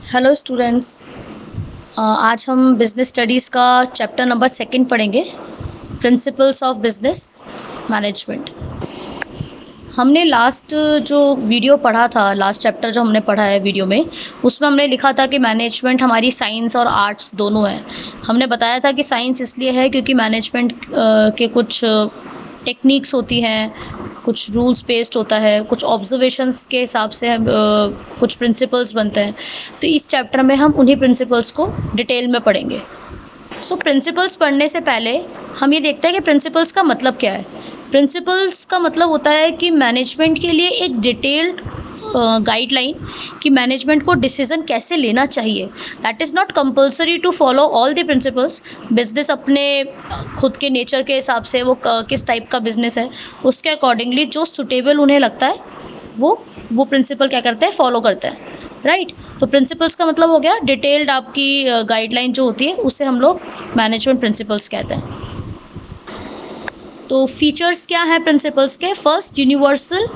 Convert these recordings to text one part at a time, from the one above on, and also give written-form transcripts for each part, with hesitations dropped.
Hello students. आज हम business studies का चैप्टर नंबर 2 पढ़ेंगे, प्रिंसिपल्स ऑफ बिजनेस मैनेजमेंट। हमने लास्ट जो वीडियो पढ़ा था, लास्ट चैप्टर जो हमने पढ़ा है वीडियो में, उसमें हमने लिखा था कि मैनेजमेंट हमारी साइंस और आर्ट्स दोनों है। हमने बताया था कि साइंस इसलिए है क्योंकि मैनेजमेंट के कुछ टेक्निक्स होती हैं, कुछ रूल्स बेस्ड होता है, कुछ ऑब्जर्वेशंस के हिसाब से कुछ प्रिंसिपल्स बनते हैं। तो इस चैप्टर में हम उन्हीं प्रिंसिपल्स को डिटेल में पढ़ेंगे। सो प्रिंसिपल्स पढ़ने से पहले हम ये देखते हैं कि प्रिंसिपल्स का मतलब क्या है। प्रिंसिपल्स का मतलब होता है कि मैनेजमेंट के लिए एक डिटेल्ड गाइडलाइन कि मैनेजमेंट को डिसीजन कैसे लेना चाहिए। That is not compulsory to follow all the principles. Business अपने खुद के नेचर के हिसाब से वो किस टाइप का बिजनेस है, उसके अकॉर्डिंगली जो सुटेबल उन्हें लगता है वो प्रिंसिपल क्या करते हैं, फॉलो करते हैं। राइट। तो प्रिंसिपल्स का मतलब हो गया डिटेल्ड आपकी गाइडलाइन जो होती है, उसे हम लोग मैनेजमेंट प्रिंसिपल्स कहते हैं। तो फीचर्स क्या हैं प्रिंसिपल्स के? First, universal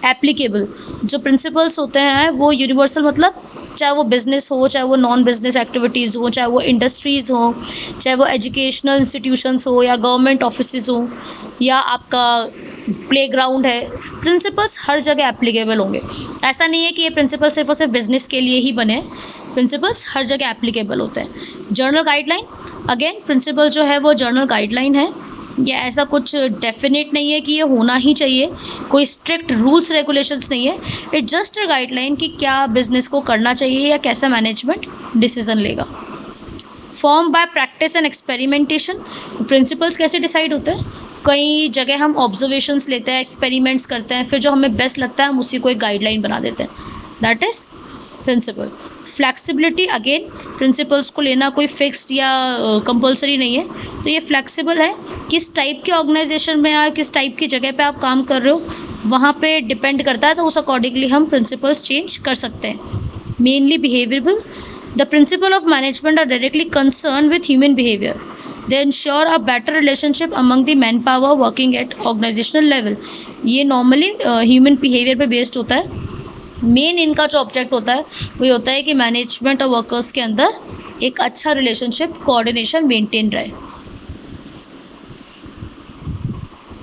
applicable. जो प्रिंसिपल्स होते हैं वो यूनिवर्सल, मतलब चाहे वो बिजनेस हो, चाहे वो नॉन बिजनेस एक्टिविटीज़ हो, चाहे वो इंडस्ट्रीज़ हो, चाहे वो एजुकेशनल इंस्टीट्यूशंस हो, या गवर्नमेंट ऑफिसेज हो, या आपका प्लेग्राउंड है, प्रिंसिपल्स हर जगह एप्लीकेबल होंगे। ऐसा नहीं है कि ये प्रिंसिपल सिर्फ और सिर्फ बिजनेस के लिए ही बने, प्रिंसिपल्स हर जगह एप्लीकेबल होते हैं। जर्नल गाइडलाइन, अगेन प्रिंसिपल जो है वो जर्नल गाइडलाइन है। ये ऐसा कुछ डेफिनेट नहीं है कि ये होना ही चाहिए, कोई स्ट्रिक्ट रूल्स रेगुलेशंस नहीं है। इट जस्ट अ गाइडलाइन कि क्या बिजनेस को करना चाहिए या कैसा मैनेजमेंट डिसीजन लेगा। Form by practice and experimentation. Principles कैसे डिसाइड होते हैं? कई जगह हम ऑब्जर्वेशंस लेते हैं, एक्सपेरिमेंट्स करते हैं, फिर जो हमें बेस्ट लगता है हम उसी को एक गाइडलाइन बना देते हैं। That is principle. Flexibility, again principles को लेना कोई फिक्स्ड या कंपलसरी नहीं है, तो ये फ्लैक्सिबल है। किस टाइप के ऑर्गेनाइजेशन में या किस टाइप की जगह पे आप काम कर रहे हो वहाँ पे डिपेंड करता है, तो उस अकॉर्डिंगली हम प्रिंसिपल्स चेंज कर सकते हैं। Mainly behavioural. The principle of management are directly concerned with human behavior. They ensure a better relationship among the manpower working at organizational level. ये normally human behavior पे based होता है। Main इनका जो object होता है वो होता है कि मैनेजमेंट और वर्कर्स के अंदर एक अच्छा रिलेशनशिप, कोऑर्डिनेशन मेंटेन रहे।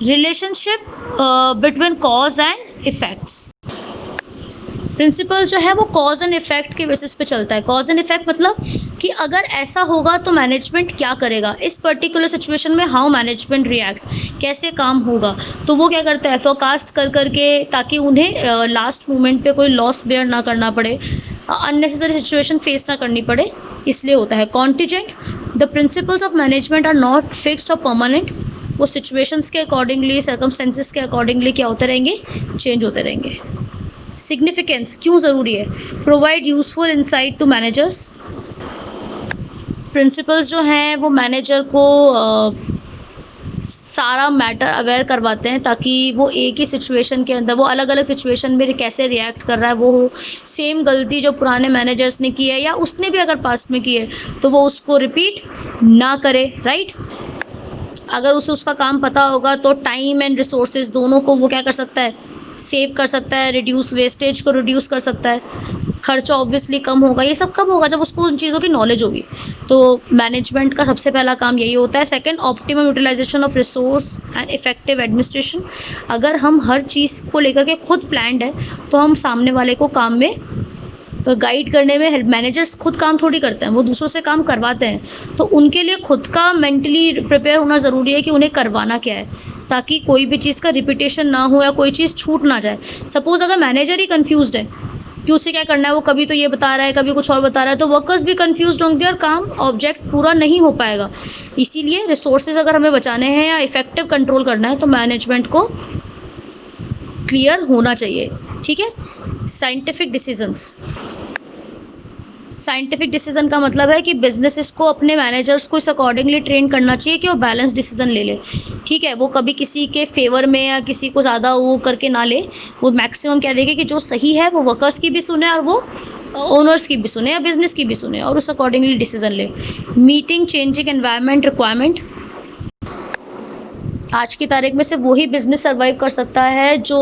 Relationship between cause and effects. Principle जो है वो कॉज एंड इफेक्ट के बेसिस पे चलता है। कॉज एंड इफेक्ट मतलब कि अगर ऐसा होगा तो मैनेजमेंट क्या करेगा, इस पर्टिकुलर सिचुएशन में हाउ मैनेजमेंट रिएक्ट, कैसे काम होगा। तो वो क्या करता है, फोरकास्ट कर करके, ताकि उन्हें लास्ट मोमेंट पे कोई लॉस बेयर ना करना पड़े, अननेसेसरी सिचुएशन फेस ना करनी पड़े, इसलिए होता है। Contingent, the principles of management are not fixed और परमानेंट। वो सिचुएशंस के अकॉर्डिंगली, सर्कमस्टेंसेस के अकॉर्डिंगली क्या होते रहेंगे, चेंज होते रहेंगे। सिग्निफिकेंस क्यों ज़रूरी है? Provide useful insight to managers. Principles जो हैं वो मैनेजर को सारा मैटर अवेयर करवाते हैं, ताकि वो एक ही सिचुएशन के अंदर, वो अलग अलग सिचुएशन में कैसे रिएक्ट कर रहा है, वो सेम गलती जो पुराने मैनेजर्स ने की है या उसने भी अगर पास्ट में की है तो वो उसको रिपीट ना करे। राइट। अगर उसे उसका काम पता होगा तो टाइम एंड रिसोर्सेज दोनों को वो क्या कर सकता है, सेव कर सकता है, रिड्यूस, वेस्टेज को रिड्यूस कर सकता है, खर्चा ऑब्वियसली कम होगा। ये सब कब होगा, जब उसको उन चीज़ों की नॉलेज होगी। तो मैनेजमेंट का सबसे पहला काम यही होता है। Second, optimum utilisation of resource and effective administration. अगर हम हर चीज़ को लेकर के खुद प्लान्ड है तो हम सामने वाले को काम में गाइड करने में हेल्प, मैनेजर्स खुद काम थोड़ी करते हैं, वो दूसरों से काम करवाते हैं, तो उनके लिए खुद का मेंटली प्रिपेयर होना ज़रूरी है कि उन्हें करवाना क्या है, ताकि कोई भी चीज़ का रिपीटेशन ना हो या कोई चीज़ छूट ना जाए। सपोज अगर मैनेजर ही कंफ्यूज्ड है कि उसे क्या करना है, वो कभी तो ये बता रहा है, कभी कुछ और बता रहा है, तो वर्कर्स भी कंफ्यूज्ड होंगे और काम ऑब्जेक्ट पूरा नहीं हो पाएगा। इसीलिए रिसोर्सेज अगर हमें बचाने हैं या इफेक्टिव कंट्रोल करना है तो मैनेजमेंट को क्लियर होना चाहिए। ठीक है। Scientific decisions. साइंटिफिक डिसीजन का मतलब है कि बिजनेसेस को अपने मैनेजर्स को इस अकॉर्डिंगली ट्रेन करना चाहिए कि वो बैलेंस डिसीजन ले ले। ठीक है। वो कभी किसी के फेवर में या किसी को ज़्यादा वो करके ना ले, वो मैक्सिमम क्या देखे कि जो सही है वो वर्कर्स की भी सुने और वो ओनर्स की भी सुने या बिजनेस की भी सुने और उस अकॉर्डिंगली डिसीजन ले। Meeting changing environment requirement. आज की तारीख में सिर्फ वही बिजनेस सर्वाइव कर सकता है जो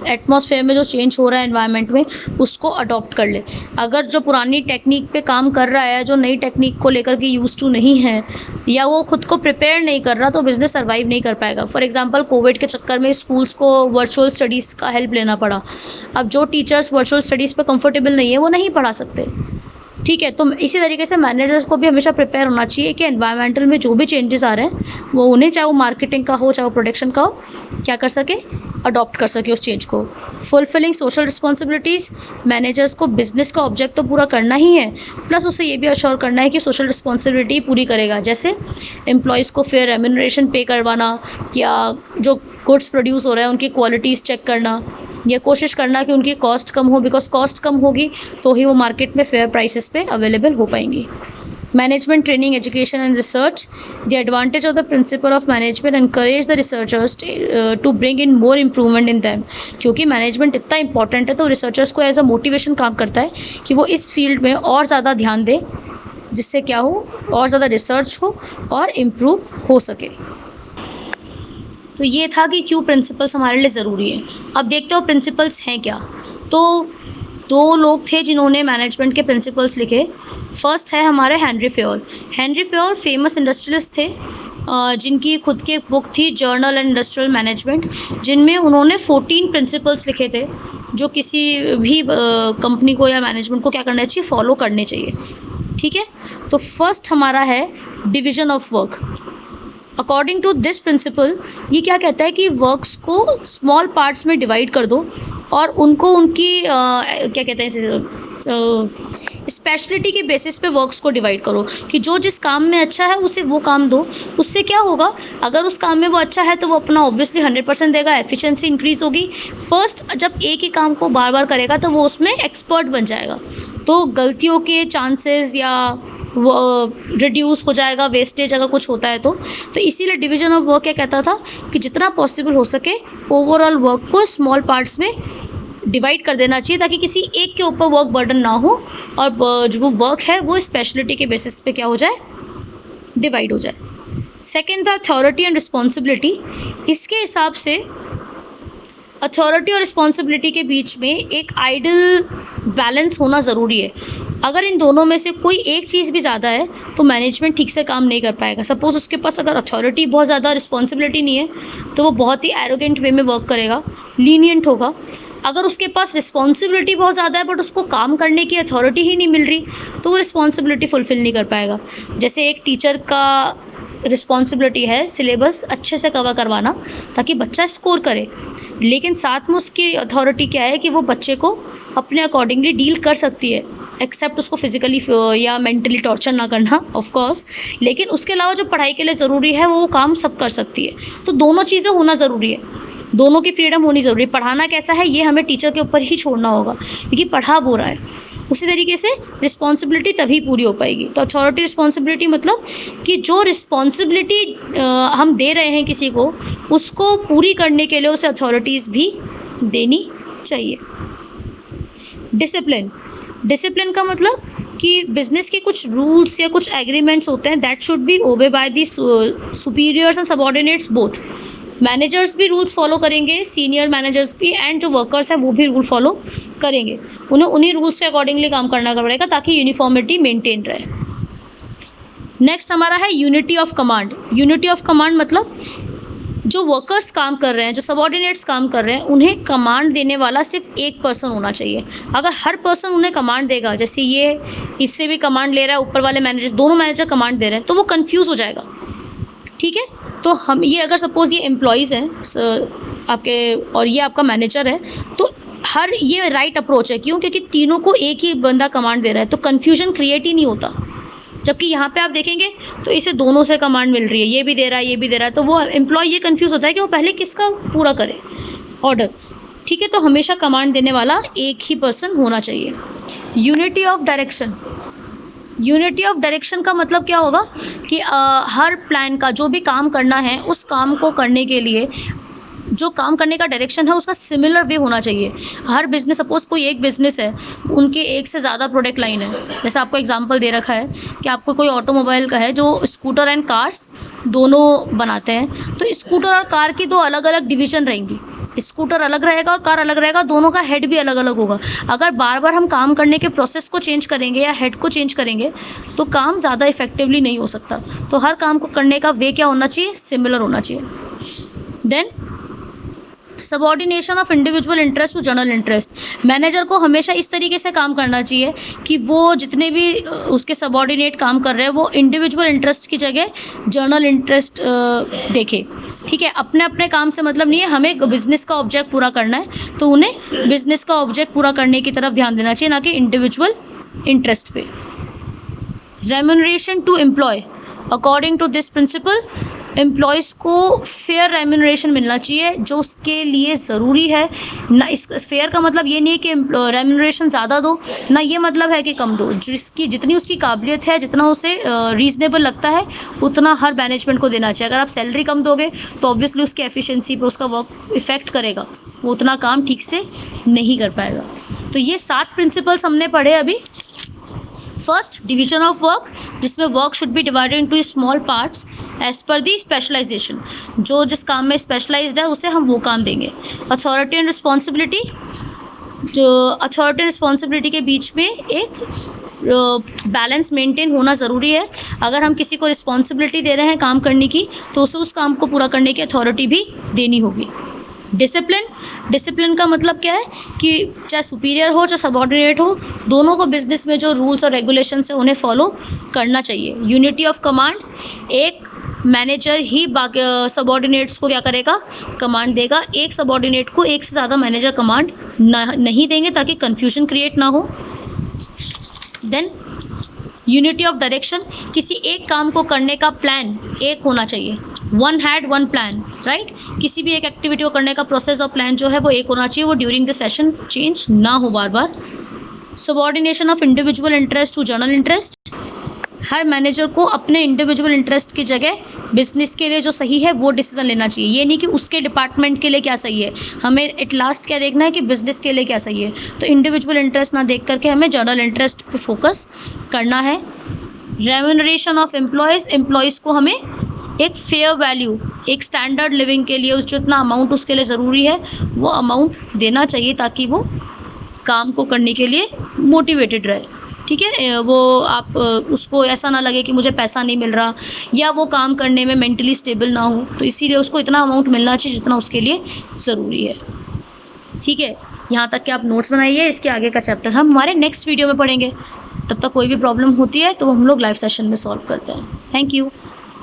एटमॉस्फेयर में जो चेंज हो रहा है एनवायरनमेंट में उसको अडॉप्ट कर ले। अगर जो पुरानी टेक्निक पे काम कर रहा है, जो नई टेक्निक को लेकर के यूज टू नहीं है, या वो खुद को प्रिपेयर नहीं कर रहा, तो बिजनेस सर्वाइव नहीं कर पाएगा। फॉर एग्जांपल कोविड के चक्कर में स्कूल्स को वर्चुअल स्टडीज़ का हेल्प लेना पड़ा। अब जो टीचर्स वर्चुअल स्टडीज़ पे कंफर्टेबल नहीं है वो नहीं पढ़ा सकते। ठीक है, तो इसी तरीके से मैनेजर्स को भी हमेशा प्रिपेयर होना चाहिए कि एनवायरमेंटल में जो भी चेंजेस आ रहे हैं वो उन्हें, चाहे वो मार्केटिंग का हो चाहे वो प्रोडक्शन का हो, क्या कर सके, अडॉप्ट कर सके उस चेंज को। फुलफिलिंग सोशल रिस्पॉन्सिबिलिटीज़, मैनेजर्स को बिजनेस का ऑब्जेक्ट तो पूरा करना ही है, प्लस उसे ये भी अश्योर करना है कि सोशल रिस्पॉन्सिबिलिटी पूरी करेगा। जैसे एम्प्लॉयज़ को फेयर रेम्यूनरेशन पे करवाना, या जो गुड्स प्रोड्यूस हो रहा है उनकी क्वालिटीज़ चेक करना, या कोशिश करना कि उनकी कॉस्ट कम हो, बिकॉज कॉस्ट कम होगी तो ही वो मार्केट में फेयर प्राइसेस पे अवेलेबल हो पाएंगी। Management training, education and research, the advantage of the principle of management encourage the researchers to bring in more improvement in them. क्योंकि मैनेजमेंट इतना इंपॉर्टेंट है तो रिसर्चर्स को एज अ मोटिवेशन काम करता है कि वो इस फील्ड में और ज़्यादा ध्यान दें, जिससे क्या हो, और ज़्यादा रिसर्च हो और इम्प्रूव हो सके। तो ये था कि क्यों प्रिंसिपल्स हमारे लिए ज़रूरी है। अब देखते हो प्रिंसिपल्स हैं क्या। तो दो लोग थे जिन्होंने मैनेजमेंट के प्रिंसिपल्स लिखे। फर्स्ट है हमारे Henry fair. Henry fair famous industrialist थे, जिनकी खुद की एक बुक थी जर्नल एंड इंडस्ट्रियल मैनेजमेंट, जिनमें उन्होंने 14 प्रिंसिपल्स लिखे थे जो किसी भी कंपनी को या मैनेजमेंट को क्या करना चाहिए, फॉलो करने चाहिए। ठीक है, तो फर्स्ट हमारा है division of work. According to this principle, ये क्या कहता है कि वर्क्स को स्मॉल पार्ट्स में डिवाइड कर दो और उनको उनकी क्या कहते हैं, स्पेशलिटी के बेसिस पे वर्क्स को डिवाइड करो कि जो जिस काम में अच्छा है उसे वो काम दो। उससे क्या होगा, अगर उस काम में वो अच्छा है तो वो अपना ऑब्वियसली 100% देगा, एफिशिएंसी इंक्रीज होगी। फर्स्ट जब एक ही काम को बार बार करेगा तो वो उसमें एक्सपर्ट बन जाएगा, तो गलतियों के चांसेस या वो रिड्यूस हो जाएगा, वेस्टेज अगर कुछ होता है तो इसीलिए डिवीजन ऑफ वर्क क्या कहता था कि जितना पॉसिबल हो सके ओवरऑल वर्क को स्मॉल पार्ट्स में डिवाइड कर देना चाहिए, ताकि किसी एक के ऊपर वर्क बर्डन ना हो और जो वो वर्क है वो स्पेशलिटी के बेसिस पे क्या हो जाए, डिवाइड हो जाए। सेकेंड था अथॉरिटी एंड रिस्पॉन्सिबिलिटी। इसके हिसाब से अथॉरिटी और रिस्पॉन्सिबिलिटी के बीच में एक आइडियल बैलेंस होना ज़रूरी है। अगर इन दोनों में से कोई एक चीज़ भी ज़्यादा है तो मैनेजमेंट ठीक से काम नहीं कर पाएगा। सपोज़ उसके पास अगर अथॉरिटी बहुत ज़्यादा, रिस्पॉन्सिबिलिटी नहीं है, तो वो बहुत ही एरोगेंट वे में वर्क करेगा, लीनियंट होगा। अगर उसके पास रिस्पॉन्सिबिलिटी बहुत ज़्यादा है बट उसको काम करने की अथॉरिटी ही नहीं मिल रही, तो वो रिस्पॉन्सिबिलिटी फुलफिल नहीं कर पाएगा। जैसे एक टीचर का रिस्पॉन्सिबिलिटी है सिलेबस अच्छे से कवर करवाना ताकि बच्चा स्कोर करे, लेकिन साथ में उसकी अथॉरिटी क्या है कि वो बच्चे को अपने अकॉर्डिंगली डील कर सकती है, एक्सेप्ट उसको फिजिकली या मेंटली टॉर्चर ना करना ऑफ कोर्स, लेकिन उसके अलावा जो पढ़ाई के लिए ज़रूरी है वो काम सब कर सकती है। तो दोनों चीज़ें होना ज़रूरी है, दोनों की फ्रीडम होनी ज़रूरी है। पढ़ाना कैसा है ये हमें टीचर के ऊपर ही छोड़ना होगा क्योंकि पढ़ा वो रहा है। उसी तरीके से रिस्पॉन्सिबिलिटी तभी पूरी हो पाएगी। तो अथॉरिटी रिस्पॉन्सिबिलिटी मतलब कि जो रिस्पॉन्सिबिलिटी हम दे रहे हैं किसी को, उसको पूरी करने के लिए उसे अथॉरिटीज़ भी देनी चाहिए। डिसिप्लिन, डिसिप्लिन का मतलब कि बिजनेस के कुछ रूल्स या कुछ एग्रीमेंट्स होते हैं that should be obey by the superiors and subordinates both. Managers भी रूल्स फॉलो करेंगे, सीनियर मैनेजर्स भी, एंड जो वर्कर्स हैं वो भी रूल फॉलो करेंगे। उन्हें उन्हीं रूल्स के अकॉर्डिंगली काम करना पड़ेगा ताकि यूनिफॉर्मिटी मेंटेन रहे। नेक्स्ट हमारा है unity of command. Unity of command मतलब जो वर्कर्स काम कर रहे हैं, जो सबऑर्डिनेट्स काम कर रहे हैं, उन्हें कमांड देने वाला सिर्फ एक पर्सन होना चाहिए। अगर हर पर्सन उन्हें कमांड देगा, जैसे ये इससे भी कमांड ले रहा है, ऊपर वाले मैनेजर, दोनों मैनेजर कमांड दे रहे हैं, तो वो कंफ्यूज हो जाएगा। ठीक है, तो हम ये अगर सपोज ये एम्प्लॉयज़ हैं आपके और ये आपका मैनेजर है, तो हर ये राइट अप्रोच है। क्यों? क्योंकि तीनों को एक ही बंदा कमांड दे रहा है, तो कन्फ्यूजन क्रिएट ही नहीं होता। जबकि यहाँ पे आप देखेंगे तो इसे दोनों से कमांड मिल रही है, ये भी दे रहा है, ये भी दे रहा है, तो वो एम्प्लॉय ये कंफ्यूज होता है कि वो पहले किसका पूरा करे ऑर्डर। ठीक है, तो हमेशा कमांड देने वाला एक ही पर्सन होना चाहिए। Unity of direction. Unity of direction का मतलब क्या होगा कि हर प्लान का जो भी काम करना है, उस काम को करने के लिए जो काम करने का डायरेक्शन है उसका सिमिलर वे होना चाहिए। हर बिजनेस, सपोज कोई एक बिजनेस है, उनके एक से ज़्यादा प्रोडक्ट लाइन है, जैसे आपको एग्जांपल दे रखा है कि आपको कोई ऑटोमोबाइल का है जो स्कूटर एंड कार्स दोनों बनाते हैं। तो स्कूटर और कार की दो अलग अलग डिवीजन रहेंगी, स्कूटर अलग रहेगा और कार अलग रहेगा, दोनों का हेड भी अलग अलग होगा। अगर बार बार हम काम करने के प्रोसेस को चेंज करेंगे या हेड को चेंज करेंगे तो काम ज़्यादा इफेक्टिवली नहीं हो सकता। तो हर काम को करने का वे क्या होना चाहिए, सिमिलर होना चाहिए। Then subordination of individual interest to general interest, manager को हमेशा इस तरीके से काम करना चाहिए कि वो जितने भी उसके सबऑर्डिनेट काम कर रहे हैं वो इंडिविजुअल इंटरेस्ट की जगह जनरल इंटरेस्ट देखे। ठीक है, अपने अपने काम से मतलब नहीं है, हमें बिजनेस का ऑब्जेक्ट पूरा करना है तो उन्हें बिजनेस का ऑब्जेक्ट पूरा करने की तरफ ध्यान देना चाहिए, ना कि इंडिविजुअल इंटरेस्ट पे। Remuneration to employ, according to this principle employees को फेयर रेम्यूनरेशन मिलना चाहिए जो उसके लिए ज़रूरी है ना। इस फेयर का मतलब ये नहीं है कि रेम्यूनरेशन ज़्यादा दो, ना ये मतलब है कि कम दो। जिसकी जितनी उसकी काबिलियत है, जितना उसे रीज़नेबल लगता है उतना हर मैनेजमेंट को देना चाहिए। अगर आप सैलरी कम दोगे तो ऑब्वियसली उसकी एफिशिएंसी पे उसका वर्क इफेक्ट करेगा, वो उतना काम ठीक से नहीं कर पाएगा। तो ये 7 प्रिंसिपल्स हमने पढ़े अभी। फर्स्ट, डिवीजन ऑफ वर्क, जिसमें work should be divided into small parts as per the specialisation, जो जिस काम में स्पेशलाइज्ड है उसे हम वो काम देंगे। अथॉरिटी एंड रिस्पॉन्सिबिलिटी, जो अथॉरिटी एंड रिस्पॉन्सिबिलिटी के बीच में एक बैलेंस मेंटेन होना ज़रूरी है। अगर हम किसी को रिस्पॉन्सिबिलिटी दे रहे हैं काम करने की तो उसे उस काम को पूरा करने की अथॉरिटी भी देनी होगी। डिसिप्लिन, डिसिप्लिन का मतलब क्या है कि चाहे सुपीरियर हो चाहे सबऑर्डिनेट हो, दोनों को बिजनेस में जो रूल्स और रेगुलेशन है उन्हें फॉलो करना चाहिए। यूनिटी ऑफ कमांड, एक मैनेजर ही बाकी सबऑर्डिनेट्स को क्या करेगा, कमांड देगा। एक सबऑर्डिनेट को एक से ज़्यादा मैनेजर कमांड नहीं देंगे ताकि कन्फ्यूजन क्रिएट ना हो। देन यूनिटी ऑफ डायरेक्शन, किसी एक काम को करने का प्लान एक होना चाहिए। One had one plan, right. किसी भी एक एक्टिविटी को करने का प्रोसेस और प्लान जो है वो एक होना चाहिए, वो ड्यूरिंग द सेशन चेंज ना हो बार बार। Subordination of individual interest to general interest, हर मैनेजर को अपने इंडिविजुअल इंटरेस्ट की जगह बिजनेस के लिए जो सही है वो डिसीजन लेना चाहिए। ये नहीं कि उसके डिपार्टमेंट के लिए क्या सही है, हमें एट लास्ट क्या देखना है कि बिजनेस के लिए क्या सही है। तो इंडिविजुअल इंटरेस्ट ना देख करके हमें जनरल इंटरेस्ट पे फोकस करना है। रेम्यूनरेशन ऑफ एम्प्लॉयज़, एम्प्लॉयज़ को हमें एक फेयर वैल्यू, एक स्टैंडर्ड लिविंग के लिए जितना अमाउंट उसके लिए ज़रूरी है वो अमाउंट देना चाहिए ताकि वो काम को करने के लिए मोटिवेटेड रहे। ठीक है, वो आप उसको ऐसा ना लगे कि मुझे पैसा नहीं मिल रहा या वो काम करने में मेंटली स्टेबल ना हो, तो इसीलिए उसको इतना अमाउंट मिलना चाहिए जितना उसके लिए ज़रूरी है। ठीक है, यहाँ तक कि आप नोट्स बनाइए, इसके आगे का चैप्टर हम हमारे नेक्स्ट वीडियो में पढ़ेंगे। तब तक कोई भी प्रॉब्लम होती है तो हम लोग लाइव सेशन में सॉल्व करते हैं। Thank you.